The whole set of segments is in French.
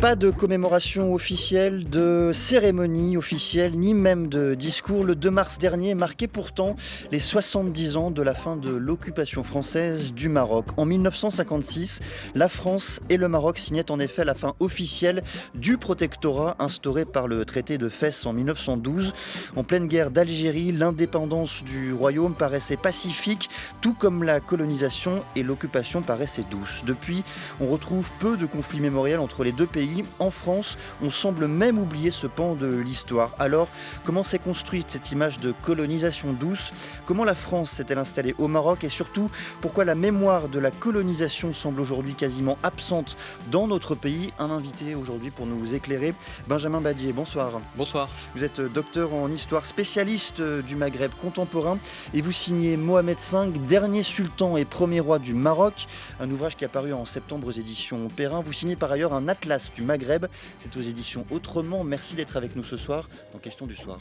Pas de commémoration officielle, de cérémonie officielle, ni même de discours. Le 2 mars dernier marquait pourtant les 70 ans de la fin de l'occupation française du Maroc. En 1956, la France et le Maroc signaient en effet la fin officielle du protectorat instauré par le traité de Fès en 1912. En pleine guerre d'Algérie, l'indépendance du royaume paraissait pacifique, tout comme la colonisation et l'occupation paraissaient douces. Depuis, on retrouve peu de conflits mémoriels entre les deux pays. En France, on semble même oublier ce pan de l'histoire. Alors, comment s'est construite cette image de colonisation douce? Comment la France s'est-elle installée au Maroc? Et surtout, pourquoi la mémoire de la colonisation semble aujourd'hui quasiment absente dans notre pays? Un invité aujourd'hui pour nous éclairer, Benjamin Badier. Bonsoir. Bonsoir. Vous êtes docteur en histoire, spécialiste du Maghreb contemporain et vous signez Mohamed V, dernier sultan et premier roi du Maroc, un ouvrage qui est apparu en septembre aux éditions Perrin. Vous signez par ailleurs un atlas du Maghreb, c'est aux éditions Autrement. Merci d'être avec nous ce soir dans Question du soir.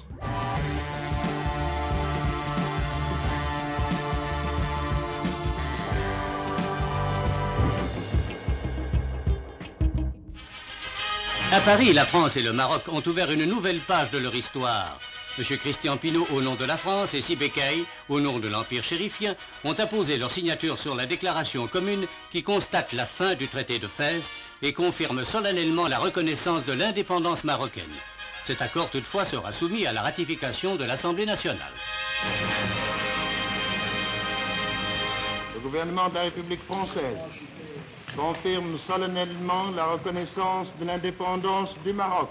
À Paris, la France et le Maroc ont ouvert une nouvelle page de leur histoire. M. Christian Pineau, au nom de la France, et Sibécaï, au nom de l'Empire chérifien, ont apposé leur signature sur la déclaration commune qui constate la fin du traité de Fès et confirme solennellement la reconnaissance de l'indépendance marocaine. Cet accord, toutefois, sera soumis à la ratification de l'Assemblée nationale. Le gouvernement de la République française confirme solennellement la reconnaissance de l'indépendance du Maroc,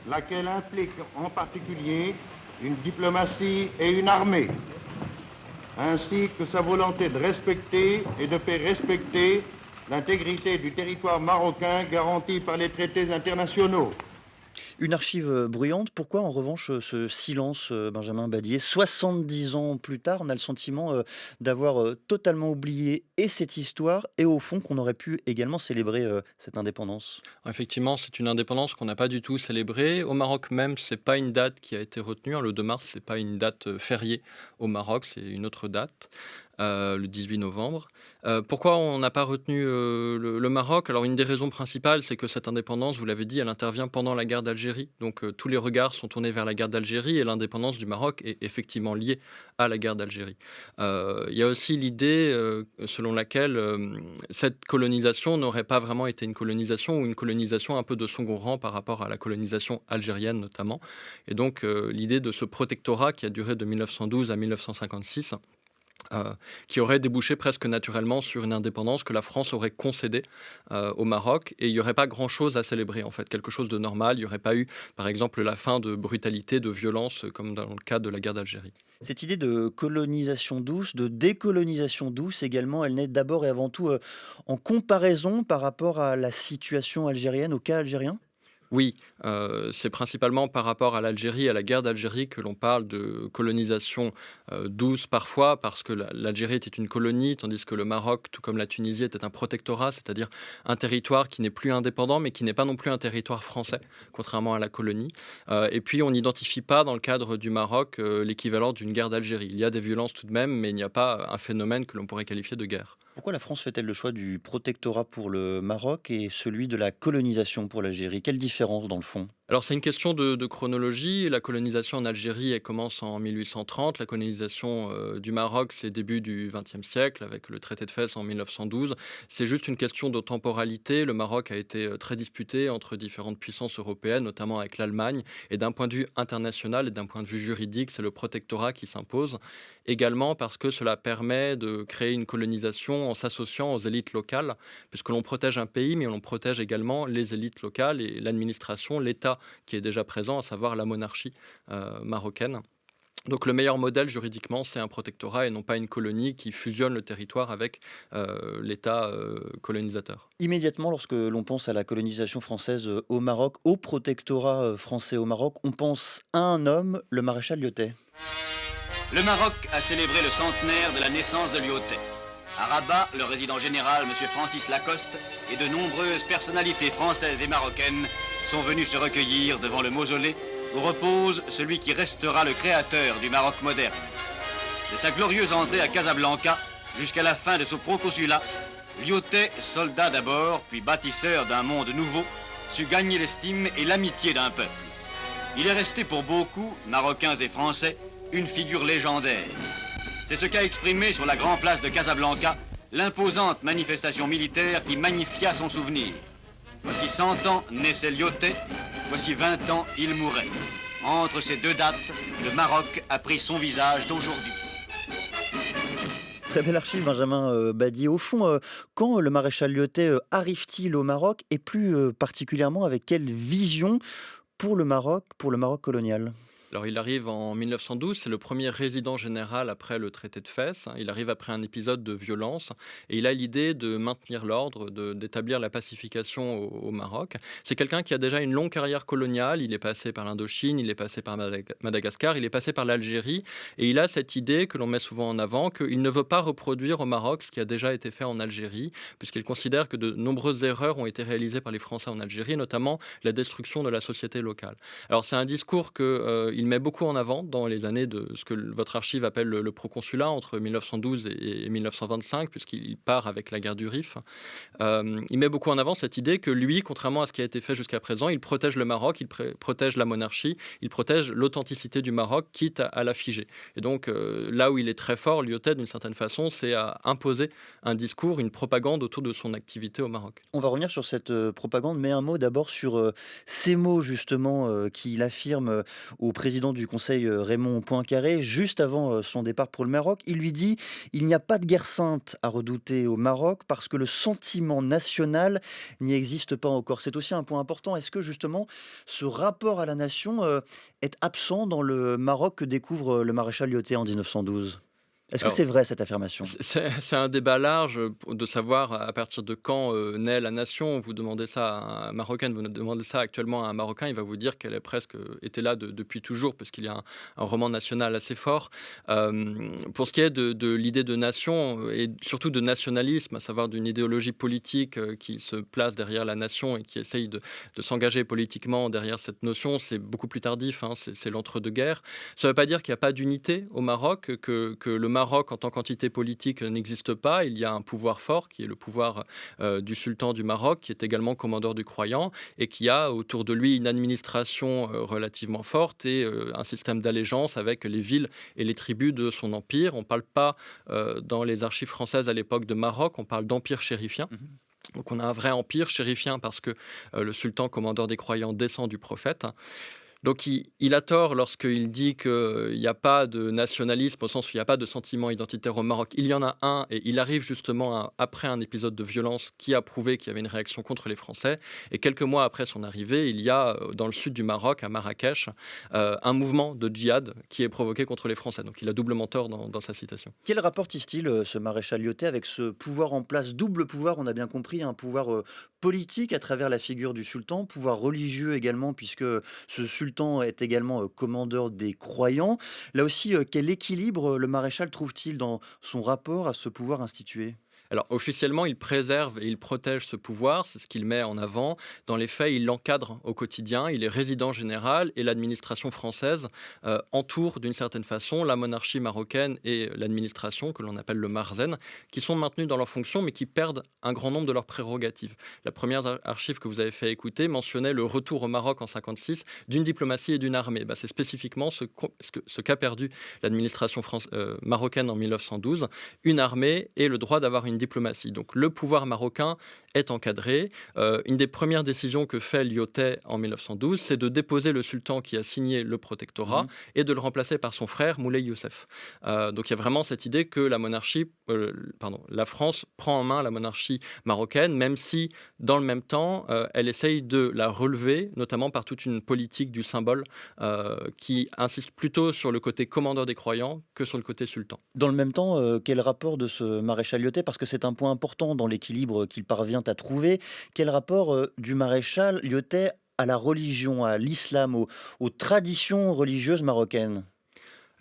laquelle implique en particulier une diplomatie et une armée, ainsi que sa volonté de respecter et de faire respecter l'intégrité du territoire marocain garantie par les traités internationaux. Une archive bruyante. Pourquoi en revanche ce silence, Benjamin Badier? 70 ans plus tard, on a le sentiment d'avoir totalement oublié et cette histoire et au fond qu'on aurait pu également célébrer cette indépendance. Effectivement, c'est une indépendance qu'on n'a pas du tout célébrée. Au Maroc même, c'est pas une date qui a été retenue. Le 2 mars, c'est pas une date fériée au Maroc, c'est une autre date. Le 18 novembre. Pourquoi on n'a pas retenu le Maroc? Alors une des raisons principales, c'est que cette indépendance, vous l'avez dit, elle intervient pendant la guerre d'Algérie. Donc tous les regards sont tournés vers la guerre d'Algérie et l'indépendance du Maroc est effectivement liée à la guerre d'Algérie. Il y a aussi l'idée selon laquelle cette colonisation n'aurait pas vraiment été une colonisation ou une colonisation un peu de second rang par rapport à la colonisation algérienne notamment. Et donc l'idée de ce protectorat qui a duré de 1912 à 1956, qui aurait débouché presque naturellement sur une indépendance que la France aurait concédée au Maroc, et il n'y aurait pas grand-chose à célébrer, en fait, quelque chose de normal. Il n'y aurait pas eu, par exemple, la fin de brutalité, de violence, comme dans le cas de la guerre d'Algérie. Cette idée de colonisation douce, de décolonisation douce également, elle naît d'abord et avant tout en comparaison par rapport à la situation algérienne, au cas algérien? Oui, c'est principalement par rapport à l'Algérie, à la guerre d'Algérie, que l'on parle de colonisation douce parfois, parce que l'Algérie était une colonie, tandis que le Maroc, tout comme la Tunisie, était un protectorat, c'est-à-dire un territoire qui n'est plus indépendant, mais qui n'est pas non plus un territoire français, contrairement à la colonie. Et puis, on n'identifie pas, dans le cadre du Maroc, l'équivalent d'une guerre d'Algérie. Il y a des violences tout de même, mais il n'y a pas un phénomène que l'on pourrait qualifier de guerre. Pourquoi la France fait-elle le choix du protectorat pour le Maroc et celui de la colonisation pour l'Algérie? Quelle différence dans le fond? Alors c'est une question de chronologie. La colonisation en Algérie, elle commence en 1830. La colonisation du Maroc, c'est début du XXe siècle avec le traité de Fès en 1912. C'est juste une question de temporalité. Le Maroc a été très disputé entre différentes puissances européennes, notamment avec l'Allemagne. Et d'un point de vue international et d'un point de vue juridique, c'est le protectorat qui s'impose. Également parce que cela permet de créer une colonisation en s'associant aux élites locales, puisque l'on protège un pays, mais on protège également les élites locales et l'administration, l'État qui est déjà présent, à savoir la monarchie marocaine. Donc le meilleur modèle juridiquement, c'est un protectorat et non pas une colonie qui fusionne le territoire avec l'État colonisateur. Immédiatement, lorsque l'on pense à la colonisation française au Maroc, au protectorat français au Maroc, on pense à un homme, le maréchal Lyautey. Le Maroc a célébré le centenaire de la naissance de Lyautey. À Rabat, le résident général, M. Francis Lacoste, et de nombreuses personnalités françaises et marocaines sont venus se recueillir devant le mausolée où repose celui qui restera le créateur du Maroc moderne. De sa glorieuse entrée à Casablanca jusqu'à la fin de son proconsulat, Lyautey, soldat d'abord, puis bâtisseur d'un monde nouveau, su gagner l'estime et l'amitié d'un peuple. Il est resté pour beaucoup, Marocains et Français, une figure légendaire. C'est ce qu'a exprimé sur la grande place de Casablanca l'imposante manifestation militaire qui magnifia son souvenir. Voici 100 ans naissait Lyautey, voici 20 ans il mourait. Entre ces deux dates, le Maroc a pris son visage d'aujourd'hui. Très belle archive, Benjamin Badi. Au fond, quand le maréchal Lyautey arrive-t-il au Maroc et plus particulièrement avec quelle vision pour le Maroc colonial? Alors il arrive en 1912, c'est le premier résident général après le traité de Fès. Il arrive après un épisode de violence et il a l'idée de maintenir l'ordre, d'établir la pacification au Maroc. C'est quelqu'un qui a déjà une longue carrière coloniale, il est passé par l'Indochine, il est passé par Madagascar, il est passé par l'Algérie et il a cette idée que l'on met souvent en avant qu'il ne veut pas reproduire au Maroc ce qui a déjà été fait en Algérie, puisqu'il considère que de nombreuses erreurs ont été réalisées par les Français en Algérie, notamment la destruction de la société locale. Alors c'est un discours qu'il met beaucoup en avant dans les années de ce que votre archive appelle le proconsulat entre 1912 et 1925, puisqu'il part avec la guerre du Rif. Il met beaucoup en avant cette idée que lui, contrairement à ce qui a été fait jusqu'à présent, il protège le Maroc, il protège la monarchie, il protège l'authenticité du Maroc, quitte à la figer. Et donc là où il est très fort, Lyautey, d'une certaine façon, c'est à imposer un discours, une propagande autour de son activité au Maroc. On va revenir sur cette propagande, mais un mot d'abord sur ces mots justement qu'il affirme au président du Conseil Raymond Poincaré, juste avant son départ pour le Maroc. Il lui dit: il n'y a pas de guerre sainte à redouter au Maroc parce que le sentiment national n'y existe pas encore. C'est aussi un point important. Est-ce que justement ce rapport à la nation est absent dans le Maroc que découvre le maréchal Lyautey en 1912? Est-ce que Alors, c'est vrai cette affirmation? c'est un débat large de savoir à partir de quand naît la nation. Vous demandez ça à un Marocain, vous demandez ça actuellement à un Marocain, il va vous dire qu'elle a presque été là depuis toujours, parce qu'il y a un roman national assez fort. Pour ce qui est de l'idée de nation et surtout de nationalisme, à savoir d'une idéologie politique qui se place derrière la nation et qui essaye de s'engager politiquement derrière cette notion, c'est beaucoup plus tardif, hein, c'est l'entre-deux-guerres. Ça ne veut pas dire qu'il n'y a pas d'unité au Maroc, que le Maroc en tant qu'entité politique n'existe pas. Il y a un pouvoir fort qui est le pouvoir du sultan du Maroc, qui est également commandeur du croyant et qui a autour de lui une administration relativement forte et un système d'allégeance avec les villes et les tribus de son empire. On ne parle pas dans les archives françaises à l'époque de Maroc, on parle d'empire chérifien. Donc on a un vrai empire chérifien parce que le sultan commandeur des croyants descend du prophète. Donc il a tort lorsqu'il dit qu'il n'y a pas de nationalisme, au sens où il n'y a pas de sentiment identitaire au Maroc. Il y en a un, et il arrive justement après un épisode de violence qui a prouvé qu'il y avait une réaction contre les Français. Et quelques mois après son arrivée, il y a dans le sud du Maroc, à Marrakech, un mouvement de djihad qui est provoqué contre les Français. Donc il a doublement tort dans sa citation. Quel rapport tisse-t-il, ce maréchal Lyautey, avec ce pouvoir en place, double pouvoir, on a bien compris, un pouvoir politique à travers la figure du sultan, pouvoir religieux également, puisque ce sultan est également commandeur des croyants. Là aussi, quel équilibre le maréchal trouve-t-il dans son rapport à ce pouvoir institué? Alors officiellement, il préserve et il protège ce pouvoir, c'est ce qu'il met en avant. Dans les faits, il l'encadre au quotidien, il est résident général et l'administration française entoure d'une certaine façon la monarchie marocaine et l'administration que l'on appelle le Marzen, qui sont maintenus dans leurs fonctions mais qui perdent un grand nombre de leurs prérogatives. La première archive que vous avez fait écouter mentionnait le retour au Maroc en 1956 d'une diplomatie et d'une armée. C'est spécifiquement ce qu'a perdu l'administration marocaine en 1912, une armée et le droit d'avoir une diplomatie. Donc le pouvoir marocain est encadré. Une des premières décisions que fait Lyautey en 1912, c'est de déposer le sultan qui a signé le protectorat et de le remplacer par son frère Moulay Youssef. Donc il y a vraiment cette idée que la France prend en main la monarchie marocaine, même si dans le même temps, elle essaye de la relever, notamment par toute une politique du symbole qui insiste plutôt sur le côté commandeur des croyants que sur le côté sultan. Dans le même temps, quel rapport de ce maréchal Lyautey, parce que c'est un point important dans l'équilibre qu'il parvient à trouver, quel rapport du maréchal Lyautey à la religion, à l'islam, aux traditions religieuses marocaines?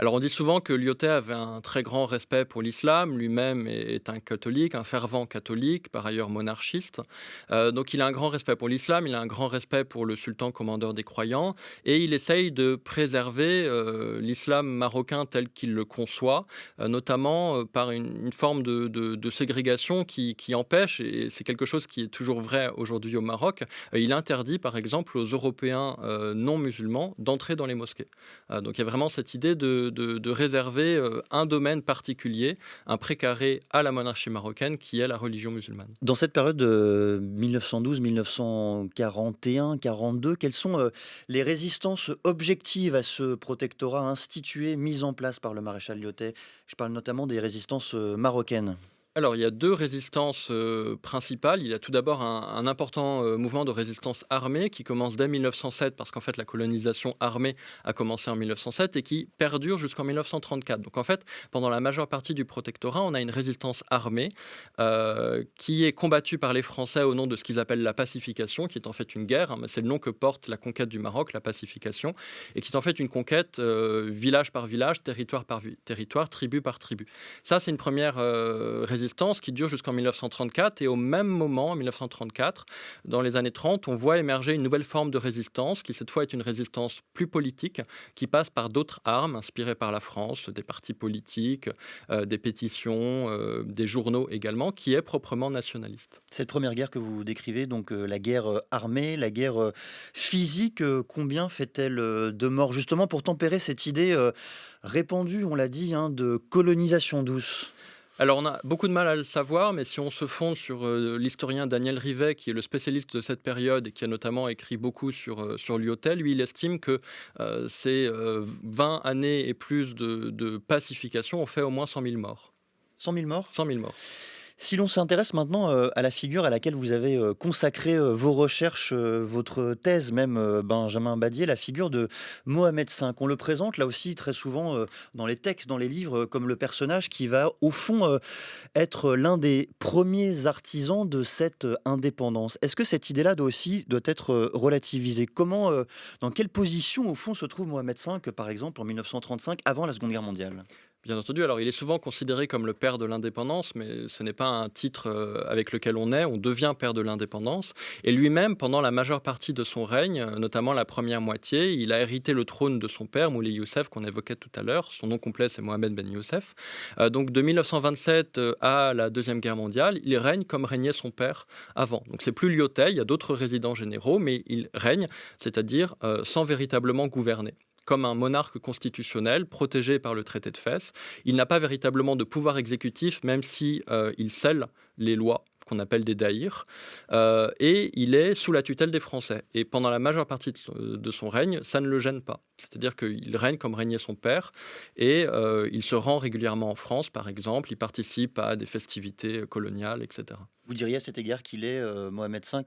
Alors on dit souvent que Lyautey avait un très grand respect pour l'islam, lui-même est un catholique, un fervent catholique, par ailleurs monarchiste. Donc il a un grand respect pour l'islam, il a un grand respect pour le sultan commandeur des croyants, et il essaye de préserver l'islam marocain tel qu'il le conçoit, notamment par une forme de ségrégation qui empêche, et c'est quelque chose qui est toujours vrai aujourd'hui au Maroc, il interdit par exemple aux Européens non musulmans d'entrer dans les mosquées. Donc il y a vraiment cette idée de réserver un domaine particulier, un précaré à la monarchie marocaine qui est la religion musulmane. Dans cette période de 1912-1941-42, quelles sont les résistances objectives à ce protectorat institué, mis en place par le maréchal Lyautey? Je parle notamment des résistances marocaines. Alors, il y a deux résistances principales. Il y a tout d'abord un important mouvement de résistance armée qui commence dès 1907, parce qu'en fait, la colonisation armée a commencé en 1907 et qui perdure jusqu'en 1934. Donc, en fait, pendant la majeure partie du protectorat, on a une résistance armée qui est combattue par les Français au nom de ce qu'ils appellent la pacification, qui est en fait une guerre, hein, mais c'est le nom que porte la conquête du Maroc, la pacification, et qui est en fait une conquête village par village, territoire par territoire, tribu par tribu. Ça, c'est une première résistance qui dure jusqu'en 1934, et au même moment, en 1934, dans les années 30, on voit émerger une nouvelle forme de résistance qui cette fois est une résistance plus politique, qui passe par d'autres armes inspirées par la France, des partis politiques, des pétitions, des journaux également, qui est proprement nationaliste. Cette première guerre que vous décrivez, donc la guerre armée, la guerre physique, combien fait-elle de morts? Justement pour tempérer cette idée répandue, on l'a dit, hein, de colonisation douce. Alors, on a beaucoup de mal à le savoir, mais si on se fonde sur l'historien Daniel Rivet, qui est le spécialiste de cette période et qui a notamment écrit beaucoup sur Lyautey, lui, il estime que ces 20 années et plus de pacification ont fait au moins 100 000 morts. 100 000 morts? 100 000 morts. Si l'on s'intéresse maintenant à la figure à laquelle vous avez consacré vos recherches, votre thèse même, Benjamin Badier, la figure de Mohamed V. On le présente là aussi très souvent dans les textes, dans les livres, comme le personnage qui va au fond être l'un des premiers artisans de cette indépendance. Est-ce que cette idée-là doit être relativisée? Comment, dans quelle position au fond se trouve Mohamed V, par exemple en 1935, avant la Seconde Guerre mondiale? Bien entendu, alors il est souvent considéré comme le père de l'indépendance, mais ce n'est pas un titre avec lequel on devient père de l'indépendance. Et lui-même, pendant la majeure partie de son règne, notamment la première moitié, il a hérité le trône de son père, Moulay Youssef, qu'on évoquait tout à l'heure. Son nom complet, c'est Mohamed Ben Youssef. Donc de 1927 à la Deuxième Guerre mondiale, il règne comme régnait son père avant. Donc c'est plus Lyautey, il y a d'autres résidents généraux, mais il règne, c'est-à-dire sans véritablement gouverner. Comme un monarque constitutionnel protégé par le traité de Fès. Il n'a pas véritablement de pouvoir exécutif, même si il scelle les lois qu'on appelle des daïrs, et il est sous la tutelle des Français. Et pendant la majeure partie de son règne, ça ne le gêne pas. C'est-à-dire qu'il règne comme régnait son père, et il se rend régulièrement en France, par exemple, il participe à des festivités coloniales, etc. Vous diriez à cet égard qu'il est, Mohamed V,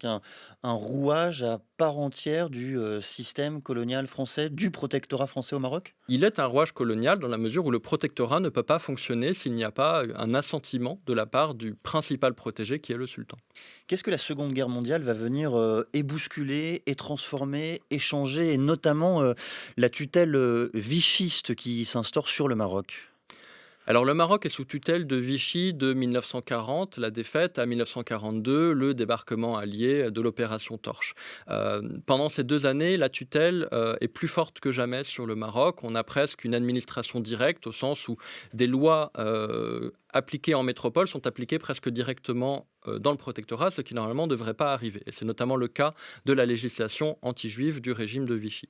un rouage à part entière du système colonial français, du protectorat français au Maroc? Il est un rouage colonial dans la mesure où le protectorat ne peut pas fonctionner s'il n'y a pas un assentiment de la part du principal protégé qui est le sultan. Qu'est-ce que la Seconde Guerre mondiale va venir ébousculer et transformer, échanger, et notamment la tutelle vichiste qui s'instaure sur le Maroc? Alors le Maroc est sous tutelle de Vichy de 1940, la défaite, à 1942, le débarquement allié de l'opération Torche. Pendant ces 2 années, la tutelle est plus forte que jamais sur le Maroc. On a presque une administration directe, au sens où des lois appliquées en métropole sont appliquées presque directement dans le protectorat, ce qui normalement ne devrait pas arriver. Et c'est notamment le cas de la législation anti-juive du régime de Vichy.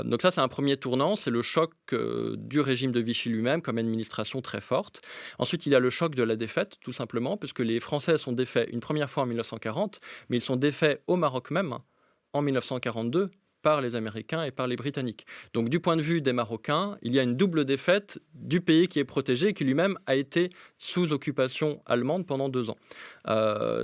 Donc ça, c'est un premier tournant, c'est le choc du régime de Vichy lui-même comme administration très forte. Ensuite, il y a le choc de la défaite, tout simplement, puisque les Français sont défaits une première fois en 1940, mais ils sont défaits au Maroc même en 1942, par les Américains et par les Britanniques. Donc du point de vue des Marocains, il y a une double défaite du pays qui est protégé et qui lui-même a été sous occupation allemande pendant 2 ans.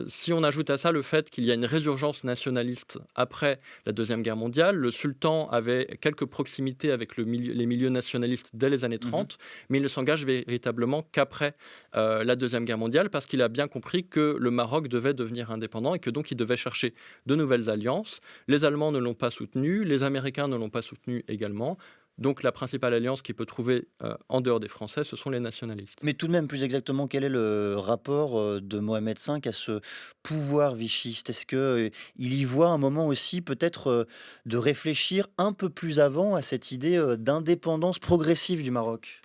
Si on ajoute à ça le fait qu'il y a une résurgence nationaliste après la Deuxième Guerre mondiale, le sultan avait quelques proximités avec les milieux nationalistes dès les années 30, mais il ne s'engage véritablement qu'après la Deuxième Guerre mondiale parce qu'il a bien compris que le Maroc devait devenir indépendant et que donc il devait chercher de nouvelles alliances. Les Allemands ne l'ont pas soutenu, les Américains ne l'ont pas soutenu également. Donc la principale alliance qu'il peut trouver en dehors des Français, ce sont les nationalistes. Mais tout de même, plus exactement, quel est le rapport de Mohamed V à ce pouvoir vichiste? Est-ce qu'il y voit un moment aussi peut-être de réfléchir un peu plus avant à cette idée d'indépendance progressive du Maroc?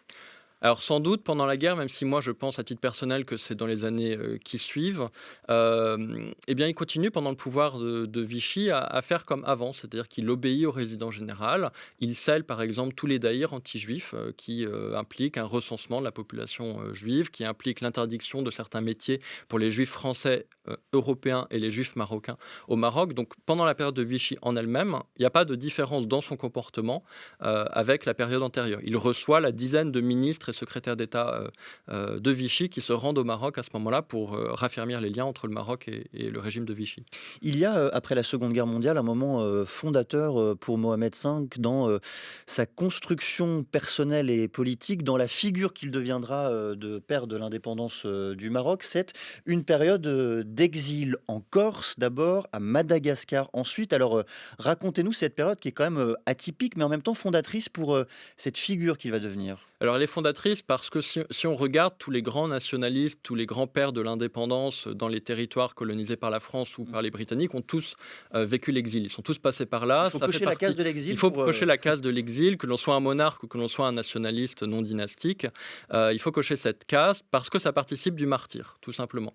Alors sans doute pendant la guerre, même si moi je pense à titre personnel que c'est dans les années qui suivent, eh bien il continue pendant le pouvoir de Vichy à faire comme avant, c'est-à-dire qu'il obéit au résident général, il scelle par exemple tous les daïrs anti-juifs qui impliquent un recensement de la population juive, qui implique l'interdiction de certains métiers pour les juifs français, européens et les juifs marocains au Maroc. Donc pendant la période de Vichy en elle-même, il n'y a pas de différence dans son comportement avec la période antérieure. Il reçoit la dizaine de ministres secrétaire d'État de Vichy qui se rendent au Maroc à ce moment-là pour raffermir les liens entre le Maroc et le régime de Vichy. Il y a, après la Seconde Guerre mondiale, un moment fondateur pour Mohamed V dans sa construction personnelle et politique, dans la figure qu'il deviendra de père de l'indépendance du Maroc. C'est une période d'exil en Corse d'abord, à Madagascar ensuite. Alors racontez-nous cette période qui est quand même atypique mais en même temps fondatrice pour cette figure qu'il va devenir. Alors elle est fondatrice parce que si on regarde tous les grands nationalistes, tous les grands pères de l'indépendance dans les territoires colonisés par la France ou par les Britanniques ont tous vécu l'exil. Ils sont tous passés par là. Il faut cocher la case de l'exil. Il faut cocher la case de l'exil, que l'on soit un monarque ou que l'on soit un nationaliste non dynastique. Il faut cocher cette case parce que ça participe du martyre, tout simplement,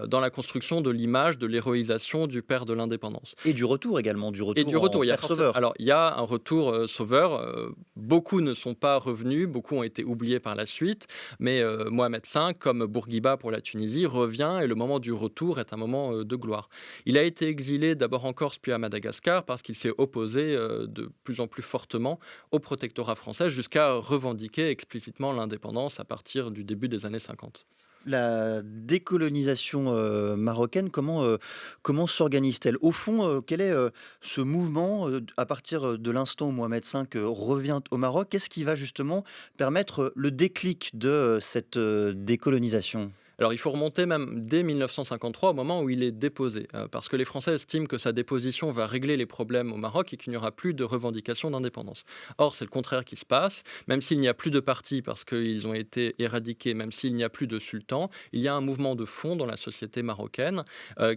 dans la construction de l'image, de l'héroïsation du père de l'indépendance. Et du retour également, du retour, il y a père sauveur. Alors il y a un retour sauveur. Beaucoup ne sont pas revenus, beaucoup ont été oubliés par la suite, mais Mohamed V, comme Bourguiba pour la Tunisie, revient et le moment du retour est un moment de gloire. Il a été exilé d'abord en Corse puis à Madagascar parce qu'il s'est opposé de plus en plus fortement au protectorat français jusqu'à revendiquer explicitement l'indépendance à partir du début des années 50. La décolonisation marocaine, comment s'organise-t-elle? Au fond, quel est ce mouvement à partir de l'instant où Mohamed V revient au Maroc? Qu'est-ce qui va justement permettre le déclic de cette décolonisation? Alors il faut remonter même dès 1953 au moment où il est déposé, parce que les Français estiment que sa déposition va régler les problèmes au Maroc et qu'il n'y aura plus de revendication d'indépendance. Or c'est le contraire qui se passe, même s'il n'y a plus de partis parce qu'ils ont été éradiqués, même s'il n'y a plus de sultan, il y a un mouvement de fond dans la société marocaine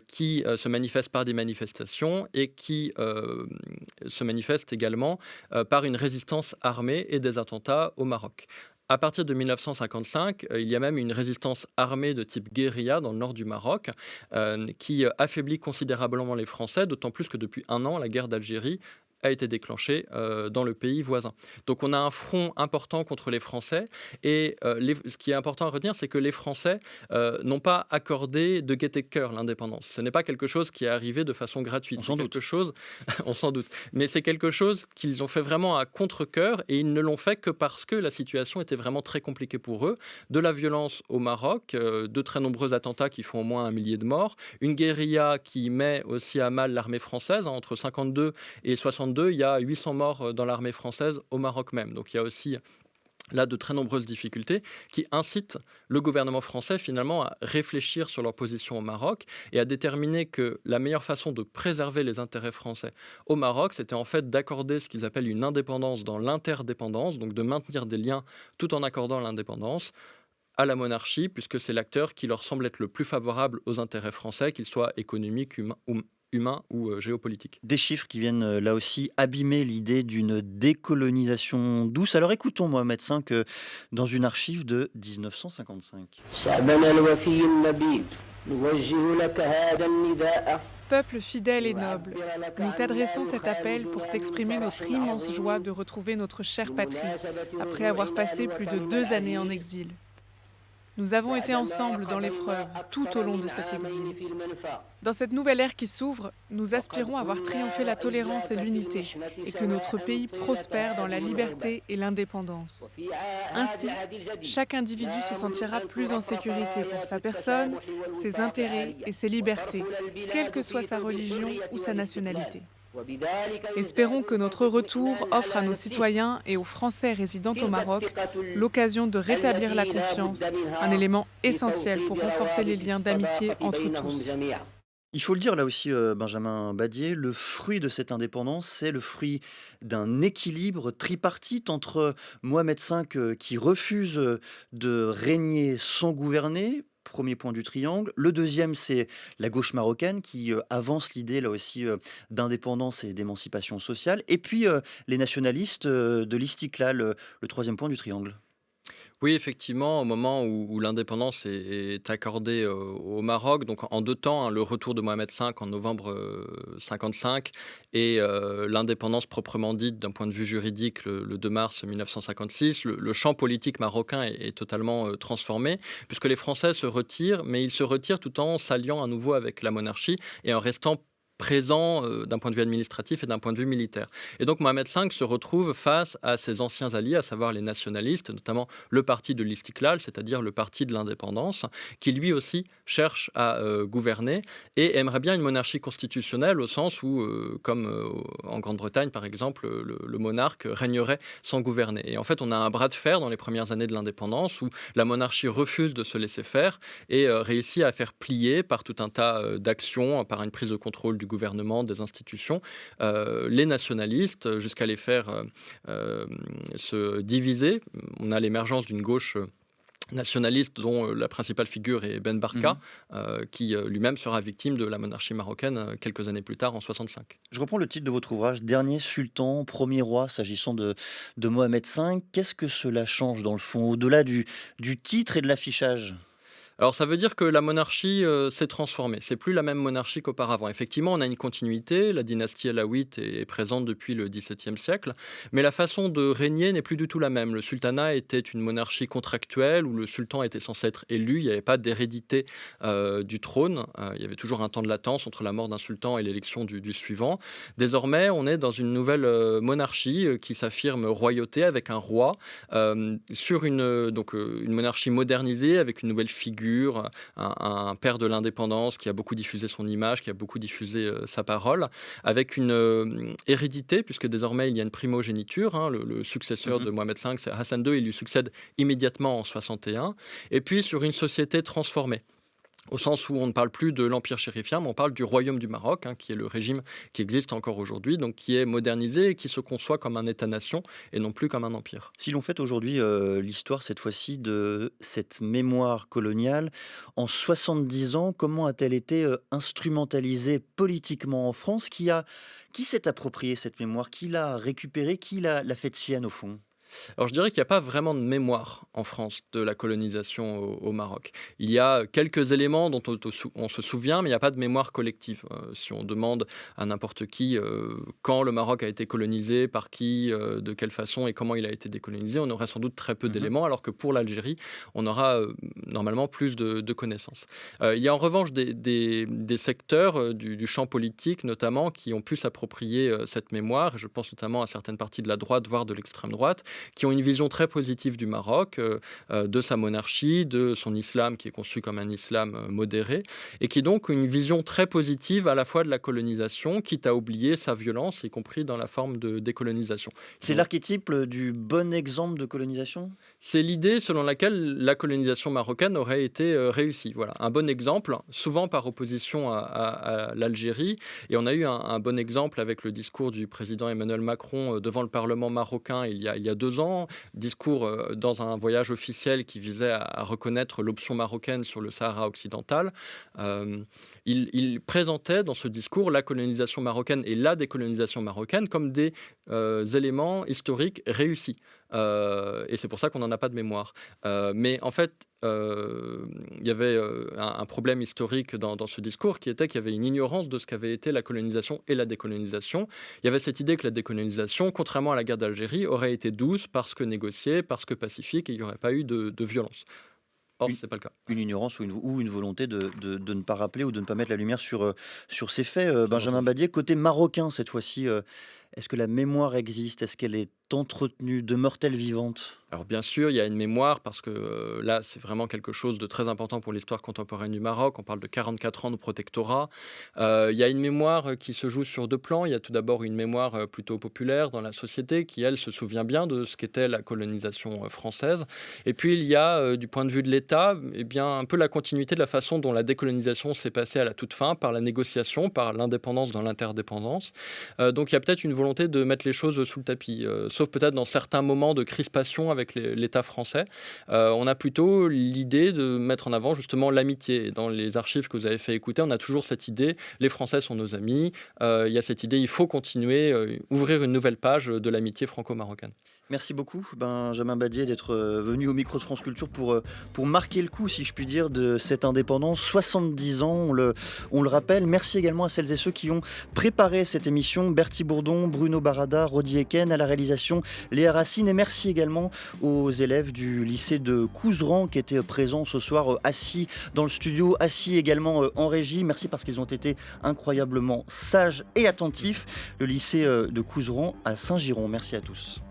qui se manifeste par des manifestations et qui se manifeste également par une résistance armée et des attentats au Maroc. À partir de 1955, il y a même une résistance armée de type guérilla dans le nord du Maroc qui affaiblit considérablement les Français, d'autant plus que depuis un an, la guerre d'Algérie a été déclenchée dans le pays voisin. Donc on a un front important contre les Français et ce qui est important à retenir, c'est que les Français n'ont pas accordé de gaieté de cœur l'indépendance. Ce n'est pas quelque chose qui est arrivé de façon gratuite. On s'en doute. Mais c'est quelque chose qu'ils ont fait vraiment à contre-cœur et ils ne l'ont fait que parce que la situation était vraiment très compliquée pour eux. De la violence au Maroc, de très nombreux attentats qui font au moins 1 millier de morts, une guérilla qui met aussi à mal l'armée française, entre 52 et 62. Il y a 800 morts dans l'armée française au Maroc même. Donc il y a aussi là de très nombreuses difficultés qui incitent le gouvernement français finalement à réfléchir sur leur position au Maroc et à déterminer que la meilleure façon de préserver les intérêts français au Maroc, c'était en fait d'accorder ce qu'ils appellent une indépendance dans l'interdépendance, donc de maintenir des liens tout en accordant l'indépendance à la monarchie, puisque c'est l'acteur qui leur semble être le plus favorable aux intérêts français, qu'ils soient économiques, humain ou géopolitique. Des chiffres qui viennent là aussi abîmer l'idée d'une décolonisation douce. Alors écoutons Mohamed V dans une archive de 1955. Peuple fidèle et noble, nous t'adressons cet appel pour t'exprimer notre immense joie de retrouver notre chère patrie, après avoir passé plus de 2 années en exil. Nous avons été ensemble dans l'épreuve tout au long de cet exil. Dans cette nouvelle ère qui s'ouvre, nous aspirons à voir triompher la tolérance et l'unité et que notre pays prospère dans la liberté et l'indépendance. Ainsi, chaque individu se sentira plus en sécurité pour sa personne, ses intérêts et ses libertés, quelle que soit sa religion ou sa nationalité. Espérons que notre retour offre à nos citoyens et aux Français résidant au Maroc l'occasion de rétablir la confiance, un élément essentiel pour renforcer les liens d'amitié entre tous. Il faut le dire là aussi, Benjamin Badier, le fruit de cette indépendance, c'est le fruit d'un équilibre tripartite entre Mohamed V, qui refuse, de régner sans gouverner, premier point du triangle. Le deuxième, c'est la gauche marocaine qui, avance l'idée là aussi, d'indépendance et d'émancipation sociale et puis, les nationalistes, de l'Istiklal, le 3 point du triangle. Oui, effectivement, au moment où l'indépendance est accordée au Maroc, donc en 2 temps, hein, le retour de Mohamed V en novembre 55 et l'indépendance proprement dite d'un point de vue juridique le 2 mars 1956, le champ politique marocain est totalement transformé puisque les Français se retirent, mais ils se retirent tout en s'alliant à nouveau avec la monarchie et en restant présent d'un point de vue administratif et d'un point de vue militaire. Et donc Mohamed V se retrouve face à ses anciens alliés, à savoir les nationalistes, notamment le parti de l'Istiklal, c'est-à-dire le parti de l'indépendance, qui lui aussi cherche à gouverner et aimerait bien une monarchie constitutionnelle au sens où, comme en Grande-Bretagne par exemple, le monarque régnerait sans gouverner. Et en fait, on a un bras de fer dans les premières années de l'indépendance où la monarchie refuse de se laisser faire et réussit à faire plier par tout un tas d'actions, par une prise de contrôle du gouvernement, des institutions, les nationalistes, jusqu'à les faire se diviser. On a l'émergence d'une gauche nationaliste dont la principale figure est Ben Barka, qui lui-même sera victime de la monarchie marocaine quelques années plus tard, en 65. Je reprends le titre de votre ouvrage, Dernier sultan, premier roi, s'agissant de Mohamed V. Qu'est-ce que cela change dans le fond, au-delà du titre et de l'affichage? Alors ça veut dire que la monarchie s'est transformée. C'est plus la même monarchie qu'auparavant. Effectivement, on a une continuité. La dynastie alawite est présente depuis le XVIIe siècle, mais la façon de régner n'est plus du tout la même. Le sultanat était une monarchie contractuelle où le sultan était censé être élu. Il n'y avait pas d'hérédité du trône. Il y avait toujours un temps de latence entre la mort d'un sultan et l'élection du suivant. Désormais, on est dans une nouvelle monarchie qui s'affirme royauté avec un roi sur une monarchie modernisée avec une nouvelle figure, un père de l'indépendance qui a beaucoup diffusé son image, qui a beaucoup diffusé sa parole, avec une hérédité, puisque désormais il y a une primogéniture. Le successeur de Mohamed V, c'est Hassan II, il lui succède immédiatement en 61. Et puis sur une société transformée, au sens où on ne parle plus de l'Empire chérifien, mais on parle du Royaume du Maroc, qui est le régime qui existe encore aujourd'hui, donc qui est modernisé et qui se conçoit comme un État-nation et non plus comme un empire. Si l'on fait aujourd'hui l'histoire, cette fois-ci, de cette mémoire coloniale, en 70 ans, comment a-t-elle été instrumentalisée politiquement en France? Qui s'est approprié cette mémoire? Qui l'a récupérée? Qui l'a fait sienne au fond? Alors je dirais qu'il n'y a pas vraiment de mémoire en France de la colonisation au Maroc. Il y a quelques éléments dont on se souvient, mais il n'y a pas de mémoire collective. Si on demande à n'importe qui quand le Maroc a été colonisé, par qui, de quelle façon et comment il a été décolonisé, on aurait sans doute très peu d'éléments, alors que pour l'Algérie, on aura normalement plus de connaissances. Il y a en revanche des secteurs du champ politique, notamment, qui ont pu s'approprier cette mémoire. Je pense notamment à certaines parties de la droite, voire de l'extrême droite, qui ont une vision très positive du Maroc, de sa monarchie, de son islam qui est conçu comme un islam modéré, et qui donc ont une vision très positive à la fois de la colonisation, quitte à oublier sa violence, y compris dans la forme de décolonisation. C'est l'archétype du bon exemple de colonisation? C'est l'idée selon laquelle la colonisation marocaine aurait été réussie. Voilà, un bon exemple, souvent par opposition à l'Algérie. Et on a eu un bon exemple avec le discours du président Emmanuel Macron devant le Parlement marocain il y a 2 ans. Discours dans un voyage officiel qui visait à reconnaître l'option marocaine sur le Sahara occidental. Il présentait dans ce discours la colonisation marocaine et la décolonisation marocaine comme des éléments historiques réussis. Et c'est pour ça qu'on n'en a pas de mémoire. Mais en fait, il y avait un problème historique dans ce discours qui était qu'il y avait une ignorance de ce qu'avait été la colonisation et la décolonisation. Il y avait cette idée que la décolonisation, contrairement à la guerre d'Algérie, aurait été douce parce que négociée, parce que pacifique, et il n'y aurait pas eu de violence. Or, ce n'est pas le cas. Une ignorance ou une volonté de ne pas rappeler ou de ne pas mettre la lumière sur ces faits. Benjamin Badier, côté marocain cette fois-ci, Est-ce que la mémoire existe? Est-ce qu'elle est entretenue? Demeure-t-elle vivante? Alors bien sûr, il y a une mémoire parce que là, c'est vraiment quelque chose de très important pour l'histoire contemporaine du Maroc. On parle de 44 ans de protectorat. Il y a une mémoire qui se joue sur deux plans. Il y a tout d'abord une mémoire plutôt populaire dans la société qui, elle, se souvient bien de ce qu'était la colonisation française. Et puis, il y a, du point de vue de l'État, eh bien, un peu la continuité de la façon dont la décolonisation s'est passée à la toute fin, par la négociation, par l'indépendance dans l'interdépendance. Donc, il y a peut-être une volonté de mettre les choses sous le tapis, sauf peut-être dans certains moments de crispation avec l'État français. On a plutôt l'idée de mettre en avant justement l'amitié. Dans les archives que vous avez fait écouter, on a toujours cette idée, les Français sont nos amis. Il y a cette idée, il faut continuer, ouvrir une nouvelle page de l'amitié franco-marocaine. Merci beaucoup, Benjamin Badier, d'être venu au micro de France Culture pour marquer le coup, si je puis dire, de cette indépendance. 70 ans, on le rappelle. Merci également à celles et ceux qui ont préparé cette émission. Bertie Bourdon, Bruno Barada, Rodi Eken, à la réalisation Léa Racine. Et merci également aux élèves du lycée de Couserans qui étaient présents ce soir, assis dans le studio, assis également en régie. Merci parce qu'ils ont été incroyablement sages et attentifs. Le lycée de Couserans à Saint-Giron. Merci à tous.